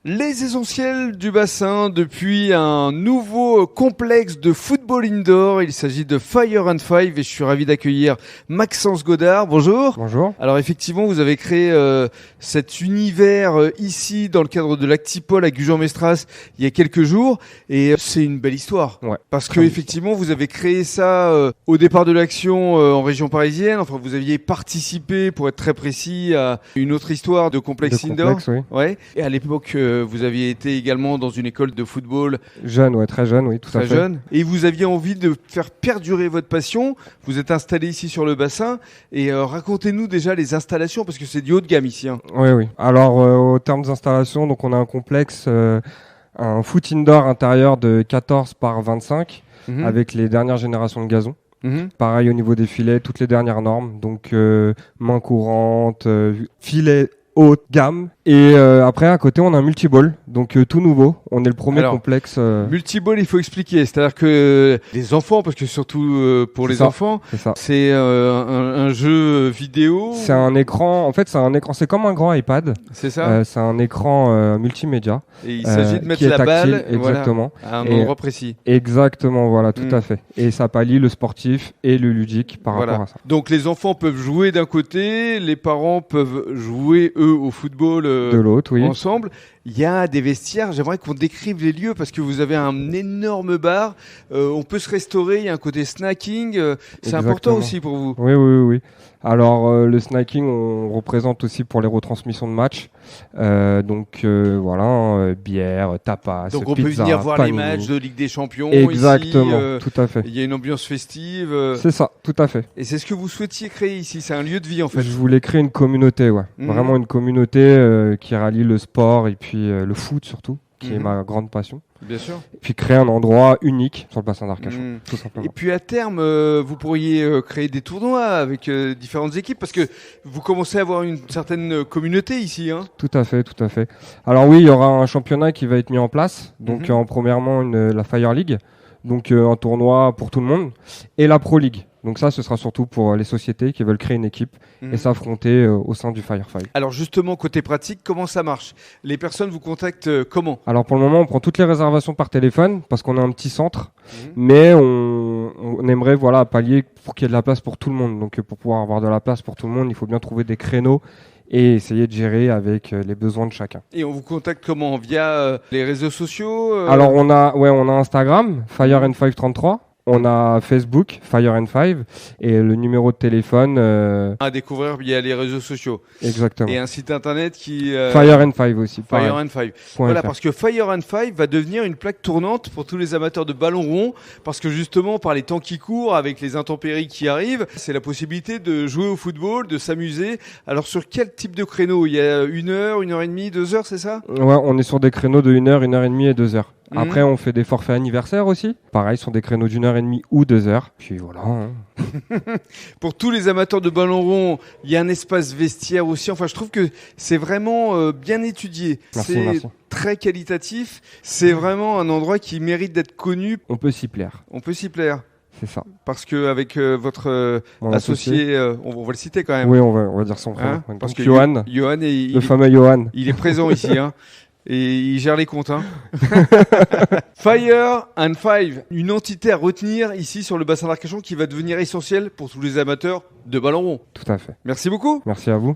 Les essentiels du bassin depuis un nouveau complexe de football indoor. Il s'agit de Fire and Five et je suis ravi d'accueillir Maxence Godard. Bonjour. Bonjour. Alors effectivement, vous avez créé cet univers ici dans le cadre de l'Actipol à Gujan-Mestras il y a quelques jours et c'est une belle histoire. Ouais. Parce que effectivement, vous avez créé ça au départ de l'action en région parisienne. Enfin, vous aviez participé, pour être très précis, à une autre histoire de complexe indoor. Oui. Ouais. Et à l'époque, vous aviez été également dans une école de football. Jeune, ouais, très jeune, oui, tout à fait. Très jeune. Et vous aviez envie de faire perdurer votre passion. Vous êtes installé ici sur le bassin. Et racontez-nous déjà les installations, parce que c'est du haut de gamme ici. Hein. Oui. Alors, au terme des installations, donc on a un complexe, un foot indoor intérieur de 14 par 25, avec les dernières générations de gazon. Pareil au niveau des filets, toutes les dernières normes. Donc, main courante, filets haute gamme. Et après, à côté, on a un multiball, donc tout nouveau. On est le premier complexe. Multiball, il faut expliquer. C'est-à-dire que les enfants, parce que surtout pour les enfants, c'est un jeu vidéo. C'est un écran. En fait, c'est un écran. C'est comme un grand iPad. C'est ça. C'est un écran multimédia. Et il s'agit de mettre la balle, exactement, à un endroit précis. Exactement, voilà, tout à fait. Et ça pallie le sportif et le ludique par rapport à ça. Donc les enfants peuvent jouer d'un côté, les parents peuvent jouer eux au football de l'autre, oui. Ensemble. Il y a des vestiaires, j'aimerais qu'on décrive les lieux parce que vous avez un énorme bar, on peut se restaurer, il y a un côté snacking, c'est important aussi pour vous. Oui. Alors le snacking, on représente aussi pour les retransmissions de matchs, bière, tapas, donc on pizza, peut venir voir panini. les matchs de Ligue des Champions. Exactement, ici, tout à fait. Il y a une ambiance festive. C'est ça, tout à fait. Et c'est ce que vous souhaitiez créer ici, c'est un lieu de vie en fait. Je voulais créer une communauté, vraiment une communauté qui rallie le sport et puis le foot surtout, qui est ma grande passion. Bien sûr. Et puis créer un endroit unique sur le bassin d'Arcachon, tout simplement. Et puis à terme, vous pourriez créer des tournois avec différentes équipes parce que vous commencez à avoir une certaine communauté ici. Hein. Tout à fait. Alors oui, il y aura un championnat qui va être mis en place. Donc premièrement la Fire League, donc un tournoi pour tout le monde, et la Pro League. Donc ça, ce sera surtout pour les sociétés qui veulent créer une équipe et s'affronter au sein du Fire Five. Alors justement, côté pratique, comment ça marche ? Les personnes vous contactent comment ? Alors pour le moment, on prend toutes les réservations par téléphone parce qu'on a un petit centre, mais on aimerait pallier pour qu'il y ait de la place pour tout le monde. Donc pour pouvoir avoir de la place pour tout le monde, il faut bien trouver des créneaux et essayer de gérer avec les besoins de chacun. Et on vous contacte comment ? Via les réseaux sociaux Alors on a Instagram, Fire and Five 33. On a Facebook, Fire and Five, et le numéro de téléphone... à découvrir via les réseaux sociaux. Exactement. Et un site internet qui... Fire and Five aussi. Fire and Five. Voilà, parce que Fire and Five va devenir une plaque tournante pour tous les amateurs de ballon rond, parce que justement, par les temps qui courent, avec les intempéries qui arrivent, c'est la possibilité de jouer au football, de s'amuser. Alors sur quel type de créneau ? Il y a 1 heure, 1 heure et demie, 2 heures, c'est ça ? Ouais, on est sur des créneaux de 1 heure, 1 heure et demie et 2 heures. Après, on fait des forfaits anniversaires aussi. Pareil, sur des créneaux d'1 heure et demie ou 2 heures. Puis voilà. Pour tous les amateurs de ballon rond, il y a un espace vestiaire aussi. Enfin, je trouve que c'est vraiment bien étudié. Merci. Très qualitatif. C'est vraiment un endroit qui mérite d'être connu. On peut s'y plaire. C'est ça. Parce qu'avec votre associé, on va le citer quand même. Oui, on va dire son prénom. Parce que Johan. Le fameux Johan. Il est présent ici. Et il gère les comptes. Fire and Five, une entité à retenir ici sur le bassin d'Arcachon qui va devenir essentielle pour tous les amateurs de ballon rond. Tout à fait. Merci beaucoup. Merci à vous.